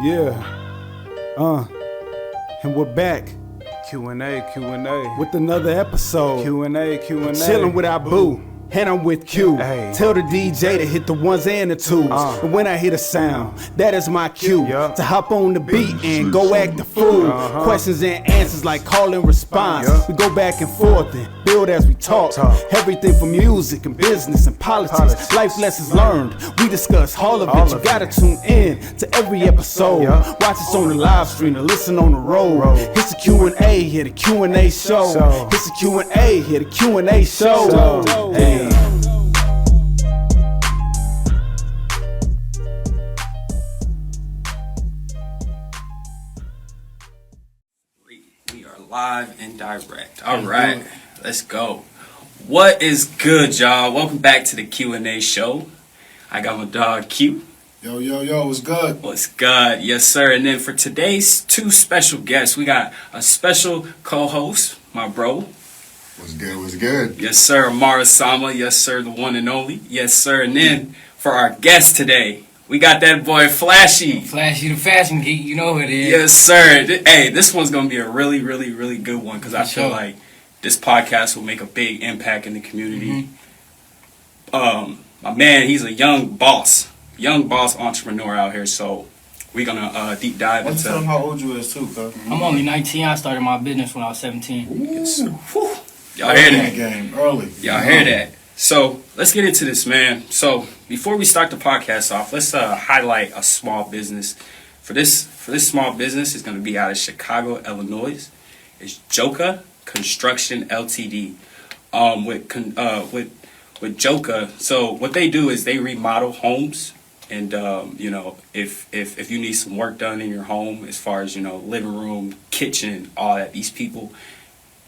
And we're back. Q&A. With another episode. Q&A. Chilling with our boo. And I'm with Q. Hey. Tell the DJ to hit the ones and the twos. And when I hear the sound, that is my cue. To hop on the beat and go act a fool. Questions and answers like call and response. We go back and forth and build as we talk. Everything from music and business and politics. Life lessons learned. We discuss all of it. You gotta tune in to every episode. Watch us on the live stream or listen on the road. It's the Q&A, here the Q&A show. It's the Q&A, here the Q&A show. Hey. We are live and direct. All right, let's go. What is good, y'all? Welcome back to the Q&A show. I got my dog Q. Yo, what's good? What's good? Yes, sir. And then for today's two special guests, we got a special co-host, my bro. What's good? Yes, sir. Amara Sama. Yes, sir. The one and only. Yes, sir. And then for our guest today, we got that boy Flashy. Flashy the fashion geek, you know who it is. Yes, sir. Hey, this one's going to be a really, really, really good one because I feel like this podcast will make a big impact in the community. My man, he's a young boss entrepreneur out here, so we're going to deep dive into... Tell him how old you is too, cuz. I'm only 19. I started my business when I was 17. Yes, sir. Y'all hear that? Game early. Y'all hear that? So let's get into this, man. So before we start the podcast off, let's highlight a small business. For this small business, it's going to be out of Chicago, Illinois. It's Joka Construction Ltd. With Joka, so what they do is they remodel homes, and if you need some work done in your home, as far as living room, kitchen, all that, these people,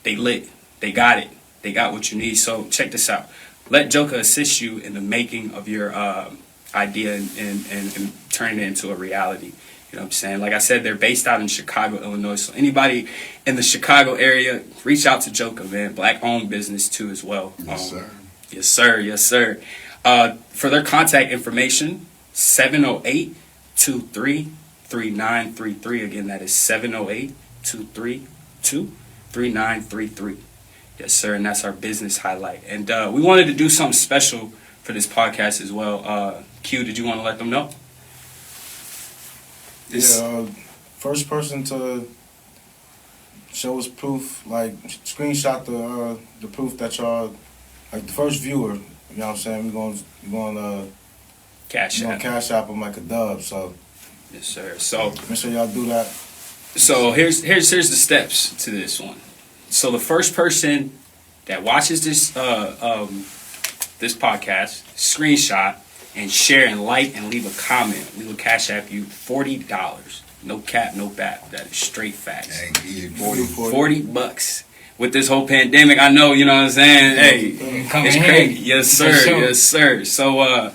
they got it. They got what you need. So check this out. Let Joka assist you in the making of your idea and turning it into a reality. You know what I'm saying? Like I said, they're based out in Chicago, Illinois. So anybody in the Chicago area, reach out to Joka, man. Black-owned business, too, as well. Yes, sir. Yes, sir. For their contact information, 708-233-3933. Again, that is 708-232-3933. Yes, sir, and that's our business highlight. And we wanted to do something special for this podcast as well. Q, did you want to let them know? First person to show us proof, like screenshot the proof that y'all, like the first viewer, you know what I'm saying? We're gonna CashApp them like a dub. So yes, sir. So make sure y'all do that. So here's the steps to this one. So the first person that watches this this podcast, screenshot and share and like and leave a comment, we will cash app you $40. No cap, no bap. That is straight facts. $40. With this whole pandemic, I know, you know what I'm saying? Hey, it's crazy. Yes, sir. Sure. Yes, sir. So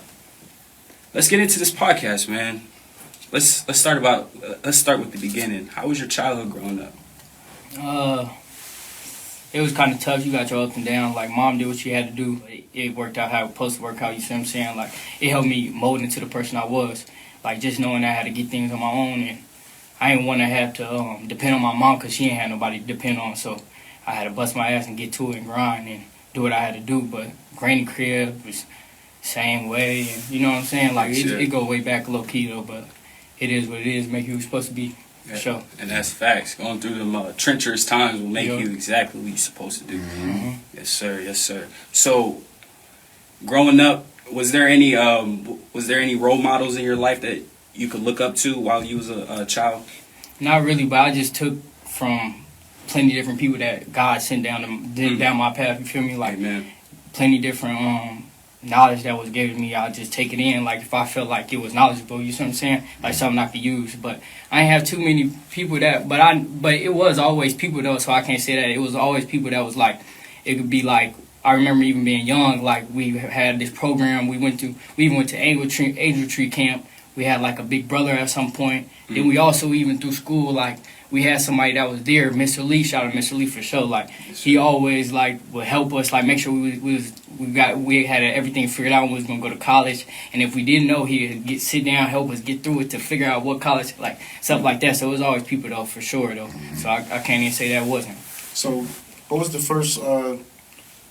let's get into this podcast, man. Let's start with the beginning. How was your childhood growing up? It was kind of tough. You got your up and down. Like, mom did what she had to do. It worked out how it was supposed to work out, you see what I'm saying? Like, it helped me mold into the person I was. Like, just knowing I had to get things on my own. And I didn't want to have to depend on my mom because she ain't had nobody to depend on. So I had to bust my ass and get to it and grind and do what I had to do. But granny crib was same way. And you know what I'm saying? Like, it go way back low-key, though. But it is what it is. Make you who you're supposed to be. Yeah, sure. And that's facts. Going through them treacherous times will make you exactly what you're supposed to do. Yes, sir. So, growing up, was there any role models in your life that you could look up to while you was a child? Not really, but I just took from plenty of different people that God sent down my path. You feel me? Like, Amen. Plenty different knowledge that was given me. I just take it in. Like, if I felt like it was knowledgeable, you see what I'm saying? Like something I could use. But I ain't have too many people that. But it was always people though. So I can't say that. It was always people that was like. It could be like. I remember even being young. Like, we had this program. We even went to Angel Tree Camp. We had like a big brother at some point. Then we also even through school, like, we had somebody that was there, Mr. Lee. Shout out to Mr. Lee for sure. Like he always like would help us, like make sure we had everything figured out when we was gonna go to college. And if we didn't know, he'd sit down, help us get through it to figure out what college, like stuff like that. So it was always people though, for sure though. So I can't even say that wasn't. So, what was the first? What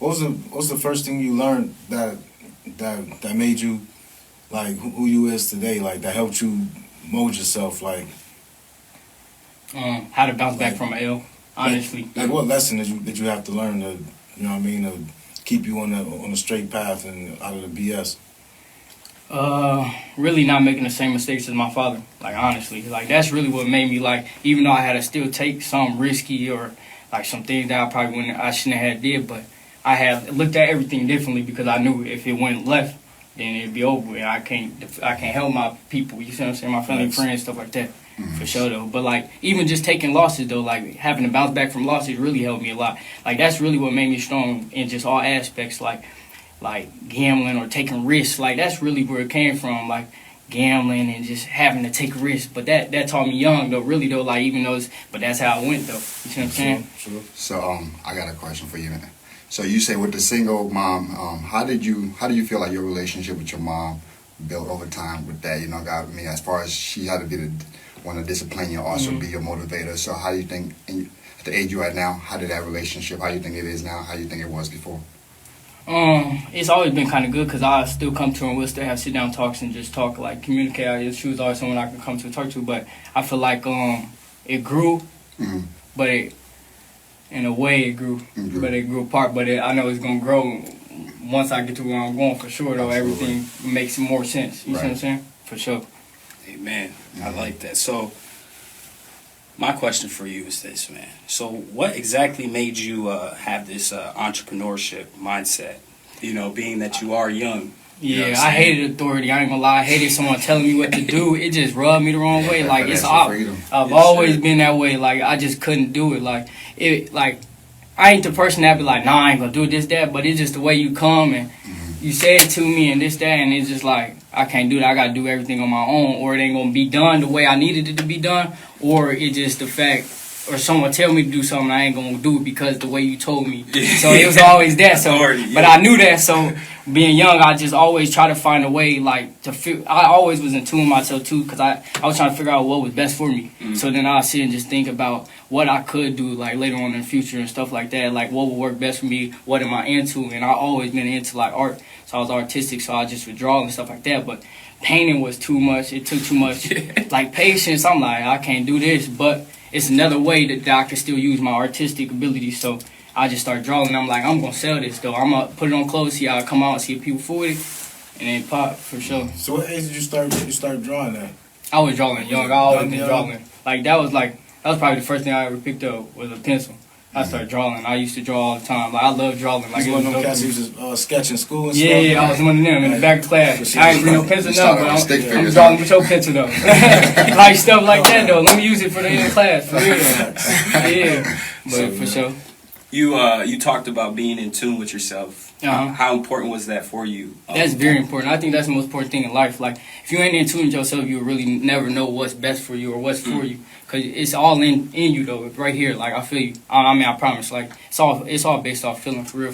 was the first thing you learned that made you like who you is today? Like that helped you mold yourself. Like How to bounce back from an L. Honestly, like what lesson did you have to learn to, you know what I mean, to keep you on the straight path and out of the BS? Really not making the same mistakes as my father. Like honestly, like that's really what made me like. Even though I had to still take some risky or like some things that I shouldn't have did, but I have looked at everything differently because I knew if it went left, then it'd be over. And I can't help my people. You see what I'm saying? My family, friends, stuff like that. For sure though. But like even just taking losses though, like having to bounce back from losses really helped me a lot. Like that's really what made me strong in just all aspects, like gambling or taking risks. Like that's really where it came from, like gambling and just having to take risks. But that taught me young though, really though, like even though but that's how it went though. You see what I'm saying? Sure. So I got a question for you, man. So you say with the single mom, how do you feel like your relationship with your mom built over time with that? You know, I mean, as far as she had to be the one to discipline you, also be your motivator. So how do you think, at the age you're at now, how did that relationship, how you think it is now, how you think it was before? It's always been kind of good because I still come to her and we'll still have sit down talks and just talk, like communicate. She was always someone I could come to and talk to, but I feel like it grew, but in a way it grew, but it grew apart. But I know it's gonna grow once I get to where I'm going for sure. Though everything makes more sense. You see what I'm saying? For sure. Amen. I like that. So, my question for you is this, man. So, what exactly made you have this entrepreneurship mindset? You know, being that you are young. Yeah, I hated authority. I ain't gonna lie. I hated someone telling me what to do. It just rubbed me the wrong way. Like I've always been that way. Like I just couldn't do it. Like I ain't the person that be like, nah, I ain't gonna do this, that. But it's just the way you come and you say it to me and this, that, and it's just like I can't do that. I gotta do everything on my own, or it ain't gonna be done the way I needed it to be done, or it's just the fact, or someone tell me to do something, I ain't gonna do it because the way you told me. So it was always that. So, but I knew that. So being young, I just always try to find a way, like to feel. I always was in tune with myself too, because I was trying to figure out what was best for me. So then I sit and just think about what I could do, like later on in the future and stuff like that. Like what would work best for me? What am I into? And I always been into like art, so I was artistic. So I just would draw and stuff like that. But painting was too much. It took too much, like patience. I'm like, I can't do this, but it's another way that I can still use my artistic ability. So I just start drawing. I'm like, I'm gonna sell this though. I'm gonna put it on clothes, see how it come out, see if people for it, and then pop for sure. So what age did you start drawing at? I was drawing young. I always been drawing. That was probably the first thing I ever picked up was a pencil. I started drawing. I used to draw all the time. Like I love drawing. Like you was one of them cats who was sketching school and stuff? Yeah, I was one of them in the back of class. I ain't bring no pencil now, but I'm drawing with your pencil though. Like stuff like that though. Let me use it for the end of class. For real though. Yeah, but for sure. You talked about being in tune with yourself. How important was that for you? That's very important. I think that's the most important thing in life. Like, if you ain't in tune with yourself, you'll really never know what's best for you or what's for you. Because it's all in you, though. Right here. Like, I feel you. I mean, I promise. Like, it's all based off feeling, for real.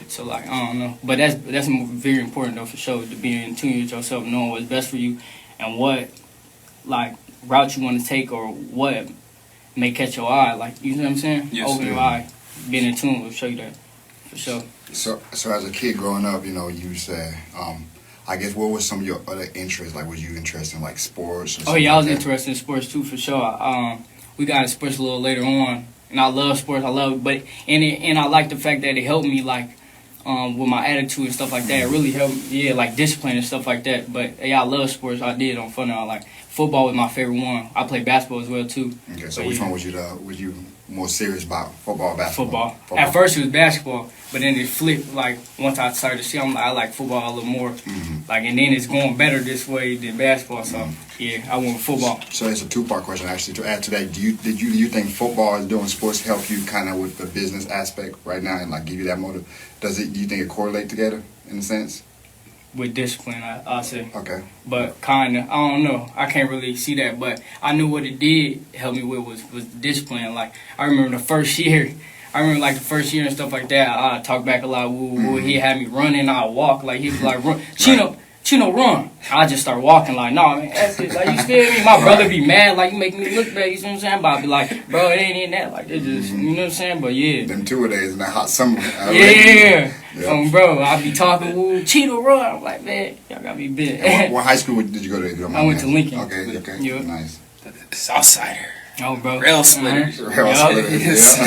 So, like, I don't know. But that's very important, though, for sure, to be in tune with yourself, knowing what's best for you and what, like, route you want to take or what may catch your eye. Like, you know what I'm saying? Yes, Open your eye. Being in tune will show you that, for sure. So as a kid growing up, you know, you said, I guess, what was some of your other interests? Like, was you interested in, like, sports? Or I was interested in sports, too, for sure. We got into sports a little later on, and I love sports. I love it, but and I like the fact that it helped me, like, with my attitude and stuff like that. It really helped me, like, discipline and stuff like that. But, yeah, I love sports. I did on fun. Like, football was my favorite one. I played basketball as well, too. Okay, so which one was you more serious about, football or basketball? Football. At first it was basketball, but then it flipped. Like once I started to see, I like football a little more. Like, and then it's going better this way than basketball. So yeah, I went with football. So it's a two-part question actually. To add to that, do you think football and doing sports help you kind of with the business aspect right now and like give you that motive? Do you think it correlate together in a sense? with discipline, I'll say. Okay. But kinda, I don't know. I can't really see that, but I knew what it did help me with was discipline. Like I remember the first year. I remember like the first year and stuff like that. I talk back a lot. Woo. He had me running. I walk like he was like, run. Chino, run. I just start walking like, nah, man, that's it. Like, you feel me? My brother be mad, like, you make me look bad, you know what I'm saying? But I be like, bro, it ain't in that. Like, it just, you know what I'm saying? But yeah. Them 2 days in that hot summer. Yeah. Yeah. Bro, I be talking, woo, Chino, run. I'm like, man, y'all gotta be big. What high school did you go to? If you don't mind I went to me asking? Lincoln. Okay, Yeah. nice. Southsider. Oh, bro. Rail splitters. Rail splitters,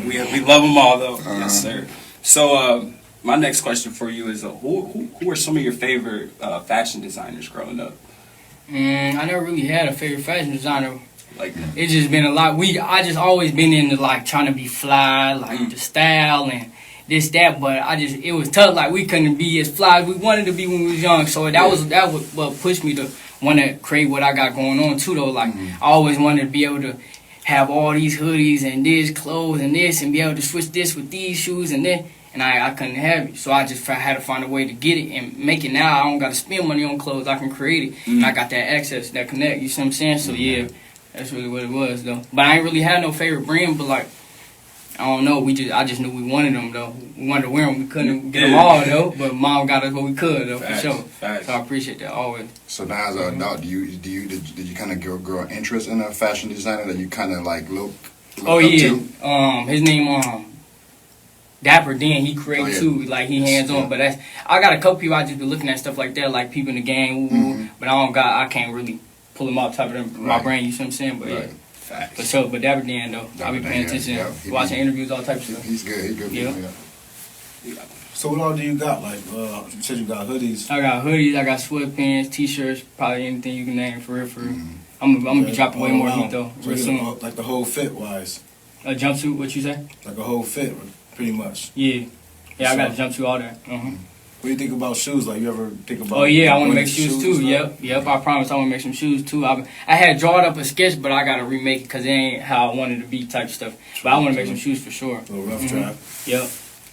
We love them all, though. Yes, sir. So, my next question for you is, who are some of your favorite fashion designers growing up? I never really had a favorite fashion designer. Like, It's just been a lot. I just always been into like trying to be fly, like the style and this, that. But it was tough. Like we couldn't be as fly as we wanted to be when we was young. So that was what pushed me to want to create what I got going on too. Though, like I always wanted to be able to have all these hoodies and this clothes and this, and be able to switch this with these shoes and then. And I couldn't have it, so I just had to find a way to get it and make it. Now I don't got to spend money on clothes. I can create it, and I got that access, that connect. You see what I'm saying? So yeah, that's really what it was though. But I ain't really had no favorite brand. But like, I don't know. I just knew we wanted them though. We wanted to wear them. We couldn't get them all though. But mom got us what we could though, for sure. So I appreciate that always. So now as an adult, did you kind of grow an interest in a fashion designer that you kind of like look Oh up yeah, to? His name Dapper Dan, he create too, like he hands on. But I got a couple people I just be looking at stuff like that, like people in the game. But I can't really pull them off top of my brain. You see what I'm saying? But yeah, for sure. But Dapper Dan though, I be paying attention, watching interviews, all types of stuff. He's good. He's good. Yeah. So what all do you got? Like you said, you got hoodies. I got hoodies, I got sweatpants, t-shirts, probably anything you can name for real. I'm gonna be dropping way more heat though, real soon. Like the whole fit wise. A jumpsuit, what you say? Like a whole fit, pretty much. Yeah, I got a jumpsuit, all that. What do you think about shoes? Like you ever think about? Oh yeah, I want to make shoes too. Yep. I promise I want to make some shoes too. I had drawn up a sketch, but I gotta remake it because it ain't how I wanted it to be type stuff. But I want to make some shoes for sure. A little rough draft. Yep.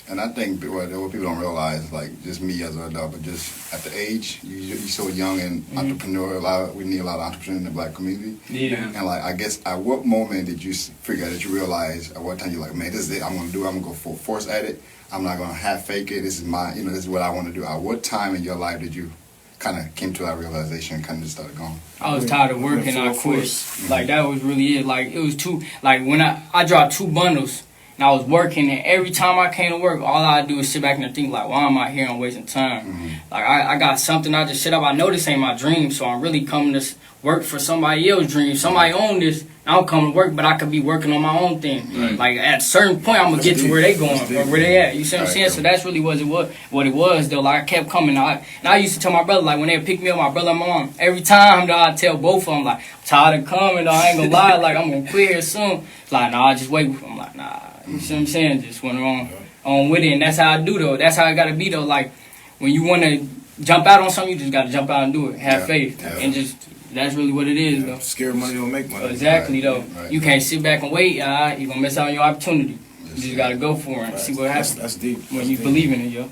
And I think what people don't realize, like just me as an adult, but just at the age you're so young and entrepreneurial. We need a lot of entrepreneurs in the black community. Yeah. And like I guess at what moment did you figure that you realize at what time you're like, man, this is it. I'm gonna do it. I'm gonna go full force at it. I'm not gonna half fake it. This is this is what I want to do. At what time in your life did you kind of came to that realization and kind of just started going? I was tired of working. I quit. Like that was really it. Like it was when I dropped 2 bundles. And I was working, and every time I came to work, all I do is sit back and think, like, why am I here? I'm wasting time. Like, I got something, I just sit up. I know this ain't my dream, so I'm really coming to work for somebody else's dream. Somebody own this, I don't come to work, but I could be working on my own thing. Like, at a certain point, I'm going to get to where they going, or where they at. You see what I'm saying? So that's really what it was, though. Like, I kept coming. And I used to tell my brother, like, when they would pick me up, my brother and my mom, every time, though, I tell both of them, like, I'm tired of coming, though. I ain't going to lie. Like, I'm going to quit here soon. It's like, nah, I just wait. I'm like, nah. You see what I'm saying? Just went on with it, and that's how I do though. That's how it gotta be though. Like when you wanna jump out on something, you just gotta jump out and do it. Have faith, and just that's really what it is though. Scared money don't make money. Exactly though. You can't sit back and wait. You're gonna miss out on your opportunity. You just gotta go for it and see what happens. That's deep. When you believe in it, yo.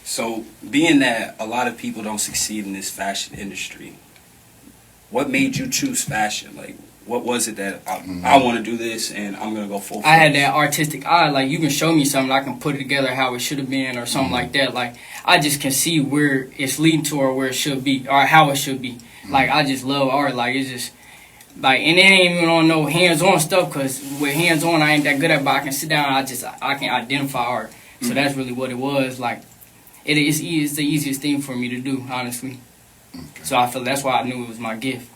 So being that a lot of people don't succeed in this fashion industry, what made you choose fashion? Like, what was it that I want to do this and I'm going to go full force? I had that artistic eye. Like, you can show me something, I can put it together how it should have been or something like that. Like, I just can see where it's leading to or where it should be or how it should be. Like, I just love art. Like, it's just, like, and it ain't even on no hands-on stuff because with hands-on, I ain't that good at it, but I can sit down and I can identify art. So that's really what it was. Like, it's the easiest thing for me to do, honestly. So I feel that's why I knew it was my gift.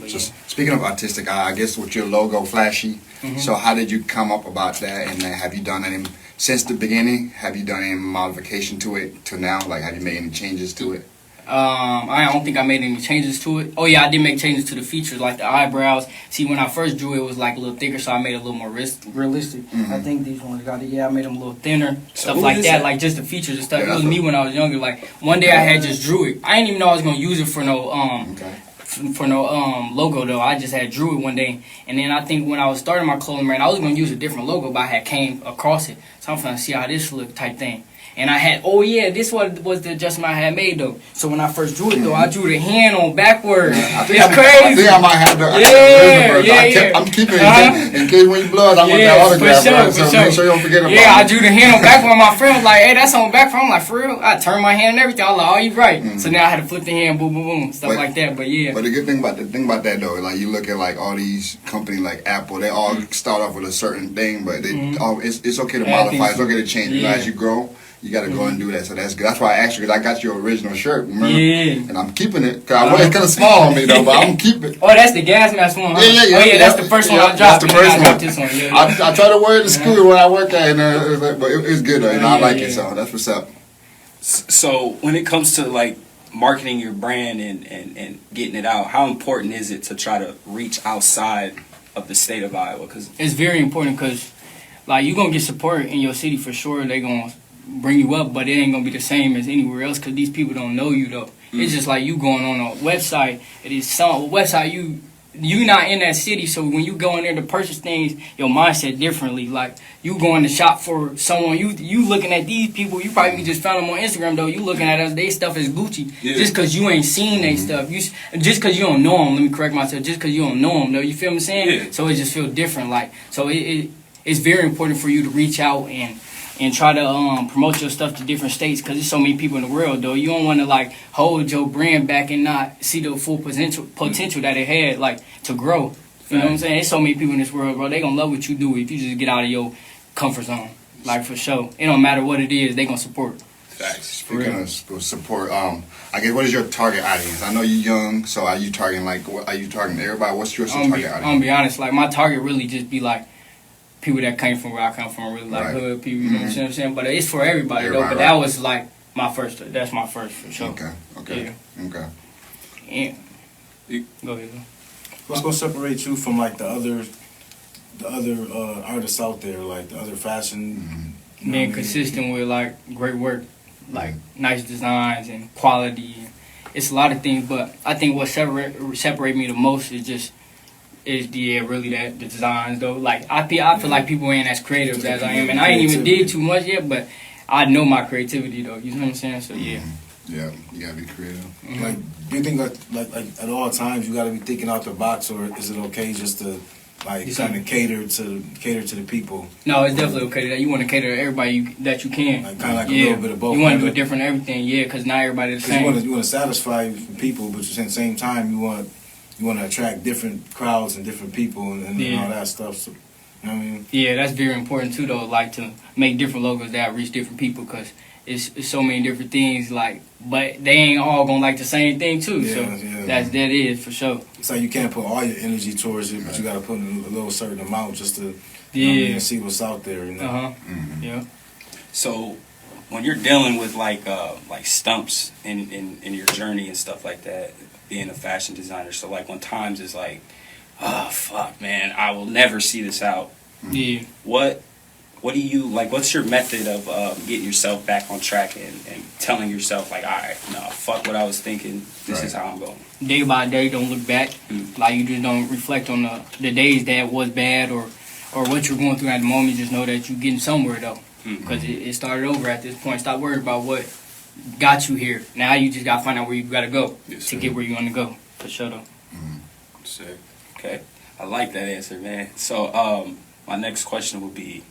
So speaking of artistic, I guess with your logo flashy, so how did you come up about that? And have you done any, since the beginning, have you done any modification to it to now? Like, have you made any changes to it? I don't think I made any changes to it. Oh yeah, I did make changes to the features, like the eyebrows. See, when I first drew it, it was like a little thicker, so I made it a little more realistic. I think these ones got it. Yeah, I made them a little thinner, stuff like that, like just the features and stuff. It was me when I was younger. Like one day I had just drew it. I didn't even know I was gonna use it for no logo though. I just had drew it one day, and then I think when I was starting my clothing brand, I was gonna use a different logo, but I had came across it, so I'm trying to see how this look type thing. And I had, oh yeah, this was the adjustment I had made though. So when I first drew it though, I drew the hand on backwards. I think It's crazy. I think I might have the I'm keeping it in case when you blow it, I want that autograph, bro. So make sure you don't forget about it. Yeah, I drew the hand on backward. My friend was like, hey, that's on backward. I'm like, for real? I turned my hand and everything. I was like, oh, you right. So now I had to flip the hand, boom, boom, boom, stuff like that. But yeah. But the good thing about that though, like you look at like all these companies like Apple, they all start off with a certain thing, but they all, it's okay to modify, it's okay to change. You know, as you grow, you got to go and do that. So that's good. That's why I asked you, because I got your original shirt, remember? Yeah. And I'm keeping it, because it's kind of small on me though, but I'm going to keep it. Oh, that's the gas mask one, huh? Yeah. Oh, yeah, that's the first one I dropped. That's the first one. I dropped this one. Yeah. I try to wear it to school when I work at, but it's good though, and I like it, so that's what's up. So when it comes to like marketing your brand and getting it out, how important is it to try to reach outside of the state of Iowa? Cause it's very important because like you're going to get support in your city for sure. They're going to bring you up, but it ain't going to be the same as anywhere else because these people don't know you though. It's just like you going on a website. It is some website you not in that city, so when you go in there to purchase things, your mindset differently. Like you going to shop for someone, you looking at these people, you probably just found them on Instagram though. You looking at us, they stuff is Gucci. Yeah. Just cause you ain't seen they stuff, just cause you don't know them. Let me correct myself. Just cause you don't know them though, you feel what I'm saying? Yeah. So it just feel different. Like so, it's very important for you to reach out and try to promote your stuff to different states because there's so many people in the world though. You don't want to like hold your brand back and not see the full potential that it had like to grow. You know what I'm saying? There's so many people in this world, bro. They gonna love what you do if you just get out of your comfort zone. Like for sure, it don't matter what it is, they gonna support. Facts. Speaking of support, I guess what is your target audience? I know you're young, so are you targeting everybody? What's your target audience? I'm gonna be honest, like my target really just be like people that came from where I come from, really like hood people, you know what I'm saying? But it's for everybody though. But that was like that's my first for sure. Okay. Yeah. Go ahead. What's gonna separate you from like the other artists out there, like the other fashion? Being consistent with like great work, like nice designs and quality. It's a lot of things, but I think what separate me the most is the designs though. Like I feel like people ain't as creative as I am, and I ain't even did too much yet, but I know my creativity though. You know what I'm saying? So yeah. Yeah, you gotta be creative. Like, do you think like at all times you gotta be thinking out the box, or is it okay just to like kind of cater to the people? No, it's definitely okay to that. You want to cater to everybody that you can. Like kind of like a little bit of both. You want to do a different everything, because not everybody the same. You want to satisfy people, but at the same time you want to attract different crowds and different people and all that stuff. So, you know what I mean? Yeah, that's very important too, though. Like to make different logos that reach different people, because it's so many different things. Like, but they ain't all gonna like the same thing too. That is for sure. It's like you can't put all your energy towards it, but you gotta put in a little certain amount just to and see what's out there. You know? Yeah. So when you're dealing with like stumps in your journey and stuff like that, being a fashion designer, so like when times is like, oh fuck man, I will never see this out. Yeah. What do you like? What's your method of getting yourself back on track and telling yourself like, all right, no, fuck what I was thinking. This is how I'm going. Day by day, don't look back. Like you just don't reflect on the days that was bad or what you're going through at the moment. Just know that you're getting somewhere though, because it started over at this point. Stop worrying about what got you here. Now you just gotta find out where you gotta go to get where you want to go. For sure though. Sick. Okay, I like that answer, man. So my next question would be,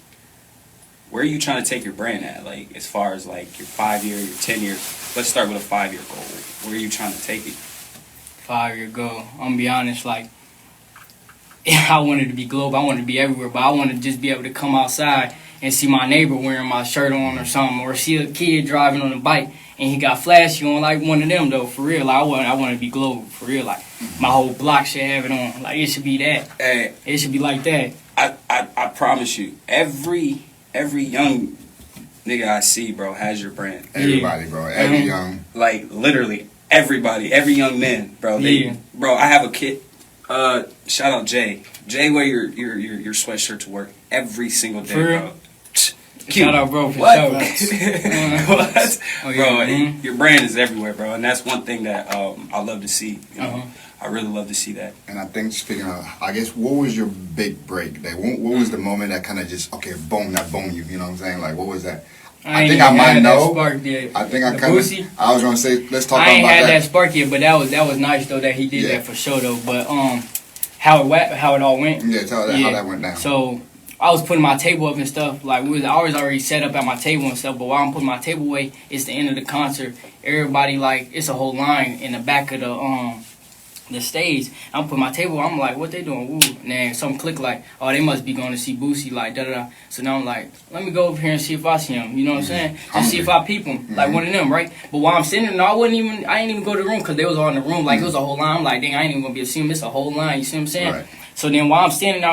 where are you trying to take your brand at? Like, as far as like your 5-year, your 10-year. Let's start with a 5-year goal. Where are you trying to take it? 5-year goal. I'm gonna be honest. Like, I wanted to be global. I wanted to be everywhere, but I wanted to just be able to come outside and see my neighbor wearing my shirt on or something, or see a kid driving on a bike and he got flashy on, like one of them though. For real, like, I want to be global. For real, like my whole block should have it on. Like it should be that. Hey, it should be like that. I promise you, every young nigga I see, bro, has your brand. Everybody, bro. Every young. Like, literally, everybody. Every young man, bro. Bro, I have a kid. Shout out Jay. Jay wear your sweatshirt to work every single day, bro. Cute. Shout out, bro, for what? sure. What? Bro, your brand is everywhere, bro. And that's one thing that I love to see. You know? I really love to see that. And I think, speaking of, I guess, what was your big break? What was the moment that kind of just, okay, boom, that boom you know what I'm saying? Like, what was that? I think I might know. Spark yet. I think I The kind of. Boosie? I was gonna say, let's talk I ain't about had that. that spark yet, but that was nice though that he did Yeah. that for sure though. But how it all went. Yeah, tell that how that went down. So I was putting my table up and stuff. Like we was already set up at my table and stuff. But while I'm putting my table away, it's the end of the concert. Everybody like it's a whole line in the back of the stage. I'm putting my table. I'm like, what they doing? Woo. And then something click like, oh, they must be going to see Boosie. Like da da da. So now I'm like, let me go over here and see if I see him. You know what I'm saying? Just see if I peep him. Like one of them, right? But while I'm sitting there, I ain't even go to the room because they was all in the room. Like it was a whole line. I'm like, dang, I ain't even gonna be able to see him. It's a whole line. You see what I'm saying? Right. So then while I'm standing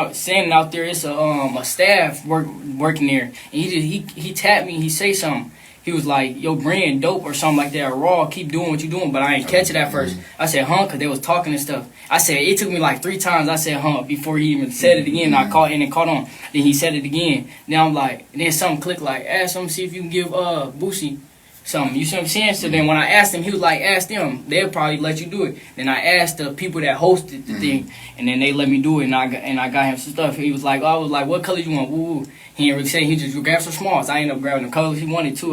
out there, it's a staff working there, and he tapped me. He say something. He was like, "Yo, brand dope" or something like that. Or raw, keep doing what you doing. But I ain't catch it at first. I said, "Huh," because they was talking and stuff. I said it took me like 3 times. I said, "Huh," before he even said it again. I caught on. Then he said it again. Then I'm like, and then something clicked like, ask him see if you can give Boosie something. You see what I'm saying? So then when I asked him, he was like, ask them. They'll probably let you do it. Then I asked the people that hosted the thing, and then they let me do it, and I got him some stuff. He was like, I was like, what color you want? Woo woo. He didn't really say. He just grabbed some smalls. I ended up grabbing the colors he wanted too.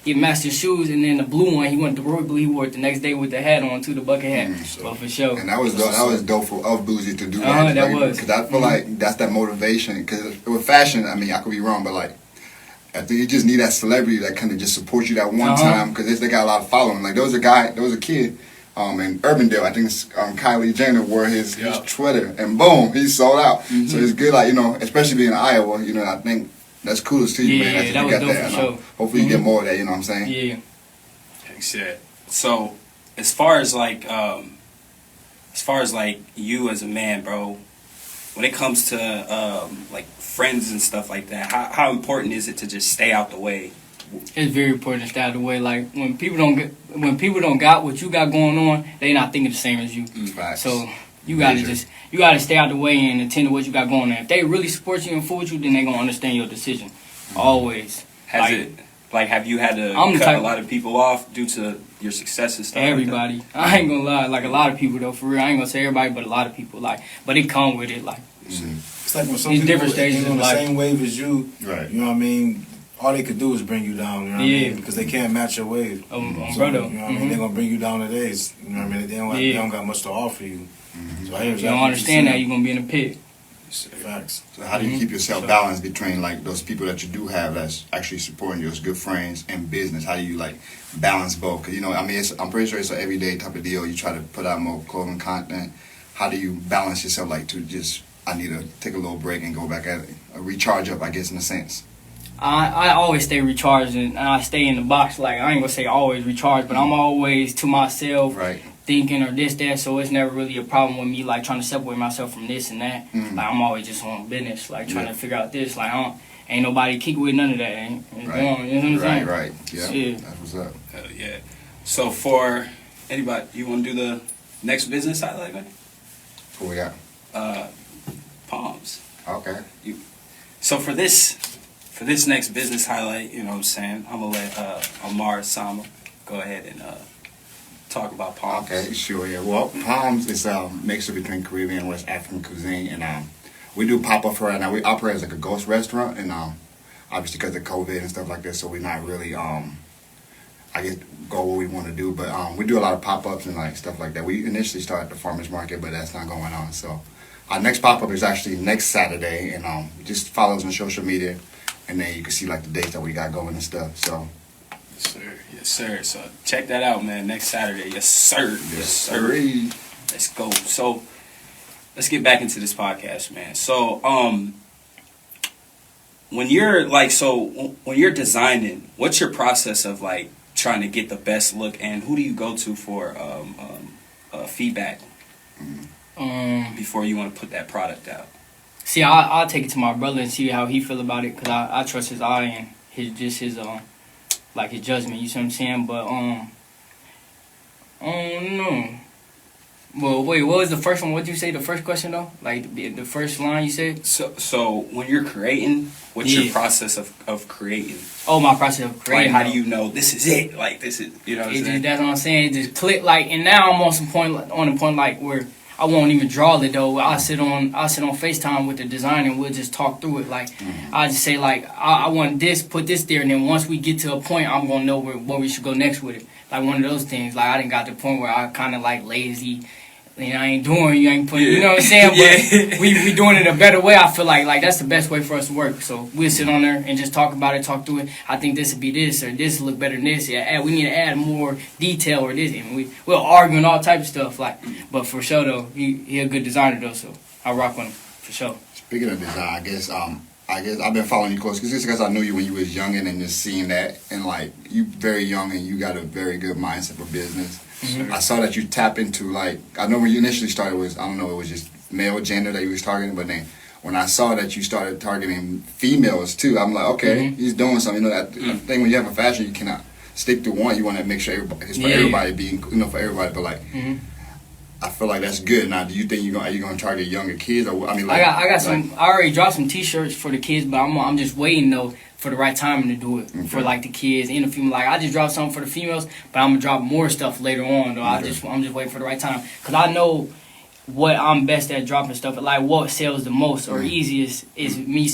He matched his shoes, and then the blue one, he went the royal blue. He wore it the next day with the hat on too, the bucket hat. But for sure. And that was dope of Boozy to do that. That was. Because I feel like that's that motivation. Because with fashion, I mean, I could be wrong, but like, I think you just need that celebrity that kind of just supports you that one time, because they got a lot of following. Like there was a kid in Urbandale, I think it's, Kylie Jenner wore his Twitter, and boom, he sold out. So it's good, like, you know, especially being in Iowa, you know, I think that's kudos to you, man. That was dope for sure. Hopefully you get more of that, you know what I'm saying? Yeah. Shit. So as far as like you as a man, bro, when it comes to like friends and stuff like that, how important is it to just stay out the way? It's very important to stay out the way. Like when people don't got what you got going on, they not thinking the same as you. Facts. So you gotta stay out the way and attend to what you got going on. If they really support you and fool with you, then they gonna understand your decision. Always. Have you had to cut a lot of people off due to your success and stuff? Everybody. Like that? I ain't gonna lie. Like a lot of people though, for real. I ain't gonna say everybody, but a lot of people. Like, but it come with it. Like, It's like when some These people different stages ain't on of the life. same wave as you, Right. you know what I mean? All they could do is bring you down, you know what I mean? Because they can't match your wave. brother. You know what I mean? They're going to bring you down to theirs. You know what I mean? They don't got much to offer you. So I hear If you don't understand that, you're gonna be in a pit. Facts. So how do you keep yourself balanced between like those people that you do have that's actually supporting you as good friends and business? How do you like balance both? Because, you know, I mean, I'm pretty sure it's an everyday type of deal. You try to put out more clothing content. How do you balance yourself like to just, I need to take a little break and go back at it, recharge up, I guess, in a sense? I always stay recharged and I stay in the box. Like, I ain't gonna say always recharged, but I'm always to myself, Right. thinking or this, that, so it's never really a problem with me, like, trying to separate myself from this and that. Like, I'm always just on business, like, trying to figure out this. Like, ain't nobody kick with none of that. Ain't Right. you know what I'm saying? Right. Yeah. Yeah. That's what's up. Hell yeah. So for anybody, you want to do the next business highlight, man? What we got? Palms. Okay. So for this next business highlight, you know what I'm saying, I'm gonna let Amar Sama go ahead and talk about Palms. Okay, sure, yeah. Well, Palms is a mixture between Caribbean and West African cuisine, and we do pop-up for right now. We operate as like a ghost restaurant, and obviously because of COVID and stuff like this, so we're not really, I guess, go what we want to do, but we do a lot of pop-ups and like stuff like that. We initially started at the farmer's market, but that's not going on, so our next pop-up is actually next Saturday, and just follow us on social media, and then you can see like the dates that we got going and stuff, so. Yes, sir. So check that out, man. Next Saturday. Yes, sir. Yes, sir. Let's go. So let's get back into this podcast, man. So when you're designing, what's your process of like trying to get the best look, and who do you go to for feedback before you want to put that product out? See, I'll take it to my brother and see how he feel about it, because I trust his eye and his judgment, you see what I'm saying? But, I don't know. Well, wait, what was the first one? What did you say, the first question, though? Like, the first line you said? So when you're creating, what's your process of creating? Oh, my process of creating. Like, how do you know this is it? Like, this is, you know what I'm saying? That's what I'm saying. It just click, like, and now I'm on the point, like, where I won't even draw it though. I'll sit on FaceTime with the designer and we'll just talk through it. Like I just say like I want this, put this there, and then once we get to a point, I'm gonna know where we should go next with it. Like one of those things. Like I didn't got to the point where I kind of like lazy. And I ain't doing, you ain't putting, you know what I'm saying? But we doing it a better way. I feel like that's the best way for us to work. So we'll sit on there and just talk about it, talk through it. I think this would be this, or this would look better than this. Yeah, we need to add more detail or this. And we'll argue and all type of stuff. Like, but for sure though, he a good designer though. So I rock with him for sure. Speaking of design, I guess I've been following you close because I knew you when you was young and just seeing that, and like you very young and you got a very good mindset for business. I saw that you tap into, like, I know when you initially started was, I don't know, it was just male gender that you was targeting, but then when I saw that you started targeting females too, I'm like, okay, he's doing something. You know, that thing when you have a fashion, you cannot stick to one. You want to make sure it's for everybody being, you know, for everybody. But like, I feel like that's good. Now, do you think are you gonna target younger kids? Or I mean, like, I got some. I already dropped some T-shirts for the kids, but I'm just waiting though for the right time to do it for like the kids and the female. Like I just dropped something for the females, but I'm gonna drop more stuff later on though. I'm just waiting for the right time because I know what I'm best at dropping stuff. Like what sells the most or easiest is me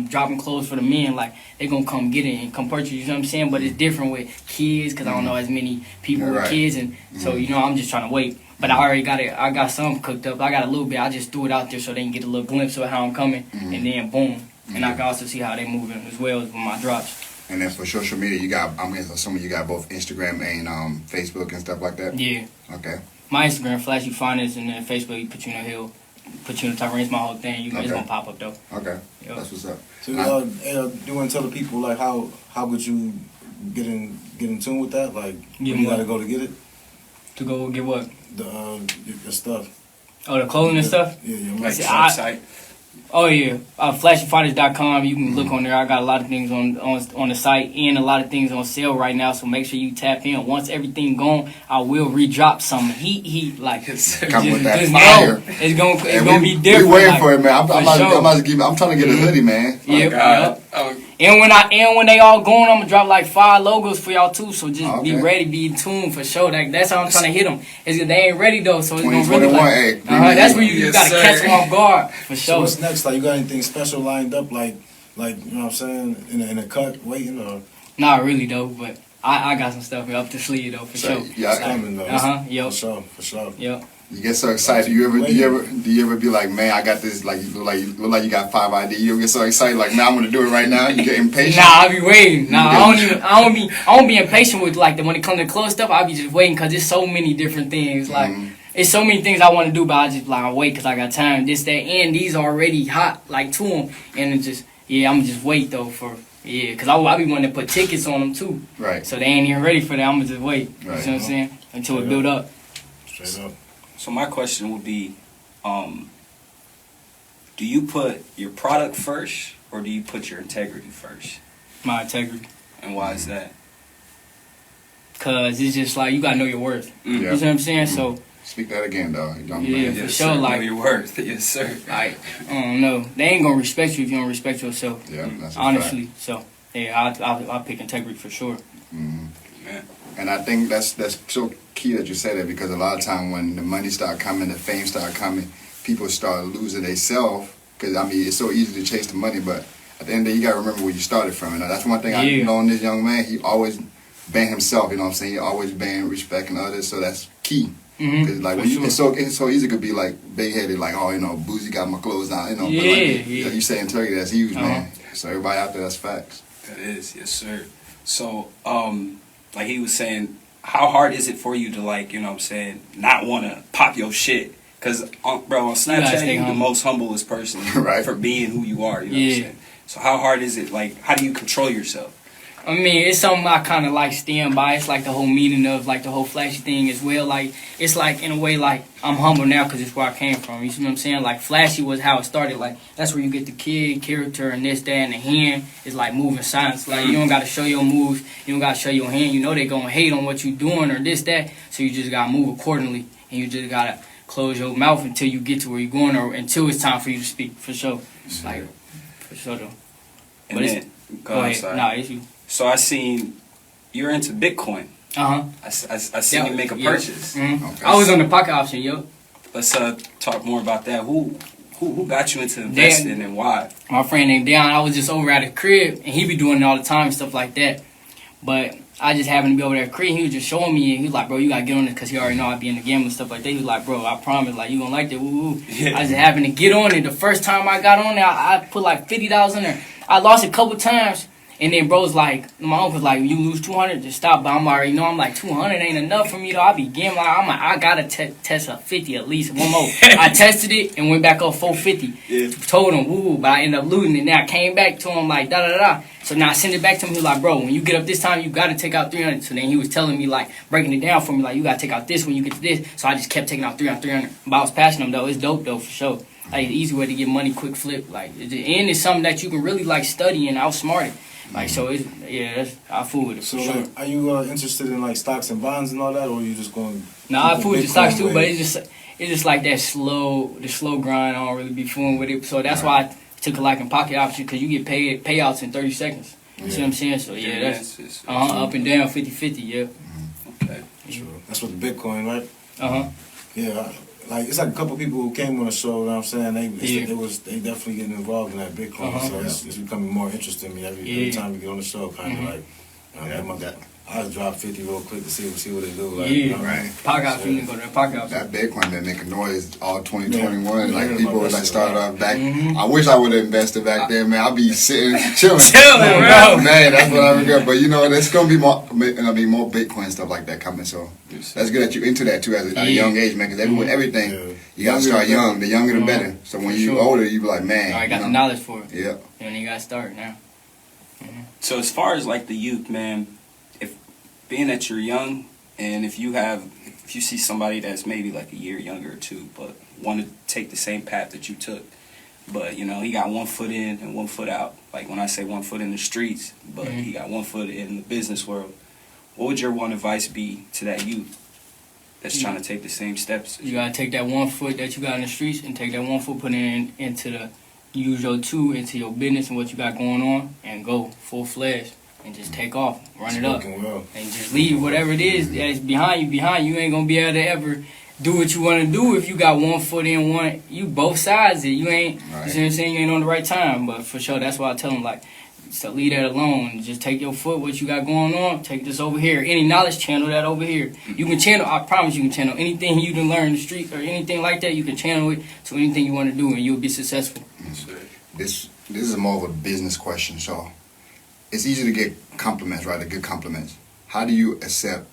dropping clothes for the men. Like they gonna come get it and come purchase. You know what I'm saying? But it's different with kids because I don't know as many people with kids, and so you know I'm just trying to wait. But I already got it. I got some cooked up. I got a little bit. I just threw it out there so they can get a little glimpse of how I'm coming, and then boom. And I can also see how they moving as well as with my drops. And then for social media, you got, I'm assuming you got both Instagram and Facebook and stuff like that? Yeah. Okay. My Instagram, Flashy Finance, and then Facebook, you put you in the hill, put you in the top range, my whole thing. It's going to pop up, though. Okay. Yep. That's what's up. So, do you want to tell the people, like, how could you get in tune with that? Like, you got to go to get it? To go get what? Your stuff. Oh, the clothing and stuff? Yeah, your Like website. Oh yeah, flashyfinance.com. You can look on there. I got a lot of things on the site and a lot of things on sale right now. So make sure you tap in. Once everything gone, I will re-drop some heat. Like come with that fire. It's gonna be different. We waiting like, for it, man. I'm trying to get a hoodie, man. Yep. And when they all going, I'm gonna drop like 5 logos for y'all too. So just be ready, be in tune for sure. That's how I'm trying to hit them. They ain't ready though, so it's gonna really like. That's where you gotta catch them off guard for sure. So what's next? Like you got anything special lined up? Like you know what I'm saying? In a cut, waiting or? Not really though, but I got some stuff up the sleeve though for sure. Yeah, it's coming though. Yep. For sure. Yep. You get so excited. Do you ever be like, man, I got this? Like you look like you got 5 ideas. You ever get so excited, like, man, I'm gonna do it right now. You get impatient. Nah, I be waiting. Nah, I don't be impatient with like when it comes to clothes stuff. I be just waiting because there's so many different things. Like it's so many things I want to do, but I just like I wait because I got time. This, that, and these already hot like to them, and it just I'm just wait though for. Yeah, because I be wanting to put tickets on them too. Right. So they ain't even ready for that. I'm going to just wait. Right. You know what I'm saying? Until it build up. Straight up. So my question would be, do you put your product first or do you put your integrity first? My integrity. And why is that? Because it's just like, you got to know your worth. Yeah. You know what I'm saying? So. Speak that again, dog. Yeah, for sure. Like, know your worth. Yes, sir. Like, I don't know. They ain't going to respect you if you don't respect yourself. Yeah, that's honestly. So, yeah, I'll pick integrity for sure. Mm-hmm. Yeah. And I think that's so key that you say that, because a lot of time when the money start coming, the fame start coming, people start losing their self. Because, I mean, it's so easy to chase the money, but at the end of the day, you got to remember where you started from. And that's one thing I know in this young man. He always been himself, you know what I'm saying? He always been respecting others, so that's key. Because like when it's so easy to be like big headed, like, oh, you know, Boozy got my clothes down, you know. Yeah, but like, you say integrity, that's huge, man. So everybody out there, that's facts. That is, yes, sir. So, like he was saying, how hard is it for you to, like, you know what I'm saying, not want to pop your shit? Because, bro, on Snapchat, you're the most humblest person right. for being who you are, you know what I'm saying? So how hard is it, like, how do you control yourself? I mean, it's something I kind of like stand by. It's like the whole meaning of like the whole flashy thing as well. Like, it's like in a way like I'm humble now because it's where I came from. You see what I'm saying? Like, flashy was how it started. Like, that's where you get the kid character and this, that, and the hand is like moving silence. Like, you don't got to show your moves. You don't got to show your hand. You know they going to hate on what you doing or this, that. So you just got to move accordingly. And you just got to close your mouth until you get to where you're going or until it's time for you to speak, for sure. Like, for sure, though. And but then, go ahead. Nah, it's you. So I seen you're into Bitcoin. I seen you make a purchase. Mm-hmm. Okay. I was on the pocket option, yo. let's talk more about that. Who got you into investing and why? My friend named Dion. I was just over at the crib, and he be doing it all the time and stuff like that. But I just happened to be over there at the crib. He was just showing me, and he was like, "Bro, you gotta get on this," because he already know I be in the game and stuff like that. He was like, "Bro, I promise, like you gonna like that." Woo woo. Yeah. I just happened to get on it. The first time I got on there, I put like $50 in there. I lost it a couple times. And then bro's like, my uncle's like, you lose 200, just stop. But I'm already know, I'm like, 200 ain't enough for me though. I be gambling. I'm like, I gotta test a 50 at least. One more. I tested it and went back up 450. Yeah. Told him, woo, but I ended up losing it. Then I came back to him like, da da da. So now I sent it back to him. He was like, bro, when you get up this time, you gotta take out 300. So then he was telling me like, breaking it down for me, like, you gotta take out this when you get to this. So I just kept taking out 300. But I was passing him though. It's dope though for sure. Like, easy way to get money, quick flip. Like, and it's something that you can really like study and outsmart it. Like, so it's, I fool with it for So, sure. like, are you interested in like stocks and bonds and all that, or are you just going? Nah, I fool with the stocks too, but it's just like that slow grind. I don't really be fooling with it. So that's why I took a liking pocket option, because you get payouts in 30 seconds. You see what I'm saying? So yeah, that's up and down 50-50. Yeah. Okay. Sure. That's what the Bitcoin, right? Yeah. Like, it's like a couple people who came on the show, you know what I'm saying? They definitely getting involved in that Bitcoin. So it's becoming more interesting to me every time we get on the show. Kind of like, I just drop 50 real quick to see what they do. Like, you know, right. Pocket option, go to the pocket option. That Bitcoin been making noise all 2021. Yeah. Like Yeah, people was like that's started right. off back. I wish I would have invested back then, man. I'll be sitting chilling. Bro. Man, that's what I regret. But you know, there's gonna be more Bitcoin stuff like that coming. So that's good that you into that too at a young age, man. Because everything you gotta start young. The younger the better. So when you older, you be like, man, I got the knowledge for it. Yeah. And you gotta start now. So as far as like the youth, man, being that you're young, and if you see somebody that's maybe like a year younger or two, but want to take the same path that you took, but you know he got 1 foot in and 1 foot out. Like when I say 1 foot in the streets, but he got 1 foot in the business world. What would your one advice be to that youth that's trying to take the same steps? You gotta take that 1 foot that you got in the streets and take that 1 foot, put it into the use your 2 into your business and what you got going on, and go full-fledged. And just take off, run it up, and just leave whatever it is that's behind you. You ain't gonna be able to ever do what you want to do if you got 1 foot in one. You both sides it. You ain't. Right. You see what I'm saying? You ain't on the right time. But for sure, that's why I tell them like, so leave that alone. Just take your foot, what you got going on. Take this over here. Any knowledge, channel that over here. You can channel. I promise you can channel anything you done learn in the street or anything like that. You can channel it to anything you want to do, and you'll be successful. This is more of a business question, so. It's easy to get compliments, right? The good compliments. How do you accept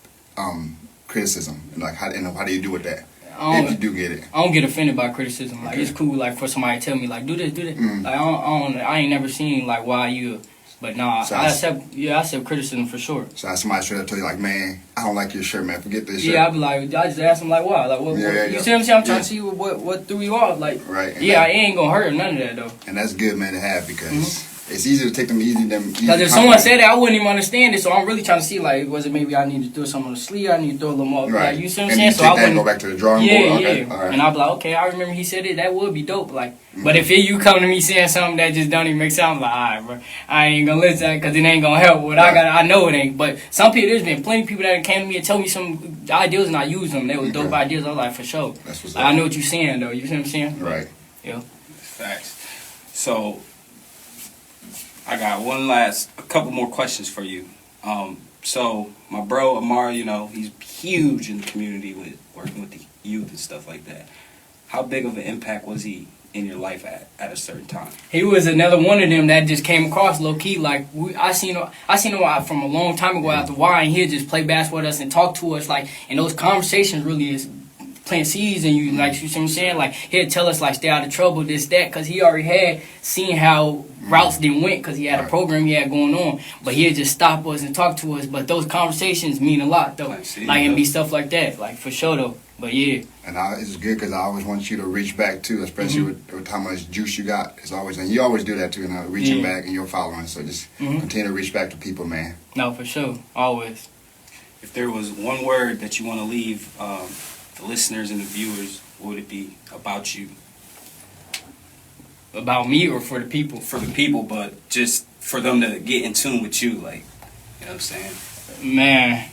criticism? And like, how do you do with that? If you do get it, I don't get offended by criticism. Like, it's cool, like, for somebody to tell me, like, do this. Like, I ain't never seen, like, why you. But nah, so I accept criticism for sure. So that's somebody straight up tell you, like, man, I don't like your shirt, man. Forget this shirt. Yeah, I be like, I just ask them, like, why? Like, what, you see what I'm saying? I'm trying to see what threw you off. Like, right. It ain't gonna hurt none of that, though. And that's good, man, to have, because it's easy to take them easy. Because if someone said that, I wouldn't even understand it. So I'm really trying to see, like, was it maybe I need to throw something on the sleeve? I need to throw a little more. Right. Like, you see what I'm and saying? you So take I that and wouldn't go back to the drawing board. Okay. Yeah. All right. And I'll be like, okay, I remember he said it. That would be dope. Like, but if you come to me saying something that just don't even make sense, I'm like, all right, bro, I ain't gonna listen because it ain't gonna help. What I know it ain't. But some people, there's been plenty of people that came to me and told me some ideas and I used them. They was dope ideas. I was like, for sure. That's what's I know what you're saying though. You see what I'm saying? Right. Yeah. Facts. So I got a couple more questions for you. So my bro Amar, you know, he's huge in the community with working with the youth and stuff like that. How big of an impact was he in your life at a certain time? He was another one of them that just came across low key. Like I seen him from a long time ago after Y, and he'd just play basketball with us and talk to us. Like, and those conversations really is planting seeds in you. Like, you see what I'm saying? Like, he'd tell us like, stay out of trouble, this, that, because he already had seen how routes didn't went because he had a program he had going on. But he'd just stop us and talk to us. But those conversations mean a lot though. And be stuff like that. Like, for sure though. But yeah. And it's good because I always want you to reach back too, especially with how much juice you got. It's always, and you always do that too, reaching back and your following. So just continue to reach back to people, man. No, for sure, always. If there was one word that you want to leave the listeners and the viewers, what would it be about you? About me or for the people? For the people, but just for them to get in tune with you, like, you know what I'm saying? Man,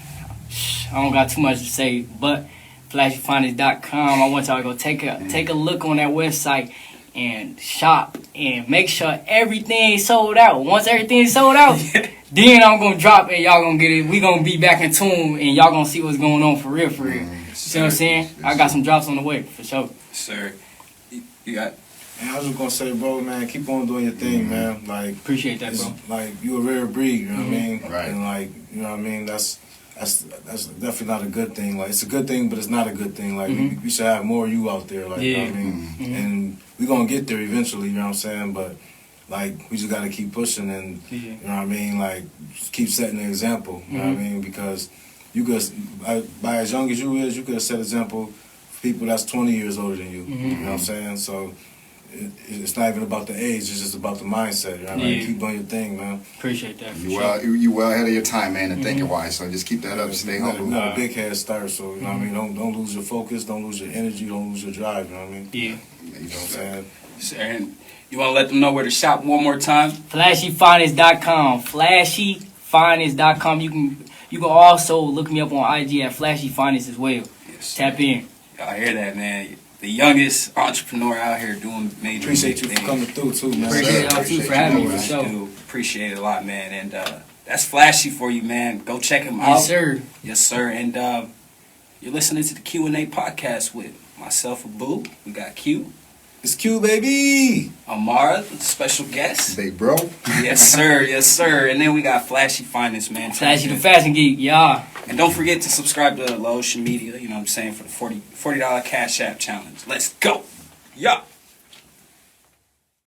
I don't got too much to say, but flashyfinance.com. I want y'all to go take a look on that website and shop and make sure everything's sold out. Once everything's sold out, then I'm gonna drop and y'all gonna get it. We gonna be back in tune and y'all gonna see what's going on for real, for real. You see what I'm saying? I got some drops on the way for sure. Sir, you got. And I was just gonna say, bro, man, keep on doing your thing, man. Like, Appreciate that, bro. Like, you a rare breed, you know what I mean? Right. And like, you know what I mean? That's definitely not a good thing. Like, it's a good thing, but it's not a good thing. Like, we should have more you out there. Like, you know what I mean? And we gonna get there eventually. You know what I'm saying? But like, we just gotta keep pushing and you know what I mean? Like, keep setting the example. You know what I mean? Because you could, by as young as you is, you could set example for people that's 20 years older than you. You know what I'm saying? So. It's not even about the age; it's just about the mindset. You know what I mean? Keep doing your thing, man. Appreciate that. You well ahead of your time, man, and thinking wise. So just keep that up. Stay humble. You got a big head start, so you know what I mean. Don't lose your focus. Don't lose your energy. Don't lose your drive. You know what I mean? Yeah. You know what I'm saying? Sir, and you want to let them know where to shop one more time? Flashyfinance.com. Flashyfinance.com. You can also look me up on IG at flashyfinance as well. Yes, Tap in. Y'all hear that, man? The youngest entrepreneur out here doing major Appreciate you things. for coming through too, man. Appreciate y'all too for having me for sure. Appreciate it a lot, man. And that's Flashy for you, man. Go check him out. Yes, sir. Yes, sir. And you're listening to the Q&A podcast with myself, Abu. We got Q. It's Q, baby. Amara, the special guest. Big bro. Yes, sir. Yes, sir. And then we got Flashy Finance, man. Flashy the Fashion Geek, y'all. And don't forget to subscribe to LaOceanmedia, you know what I'm saying, for the $40 Cash App challenge. Let's go. Yeah.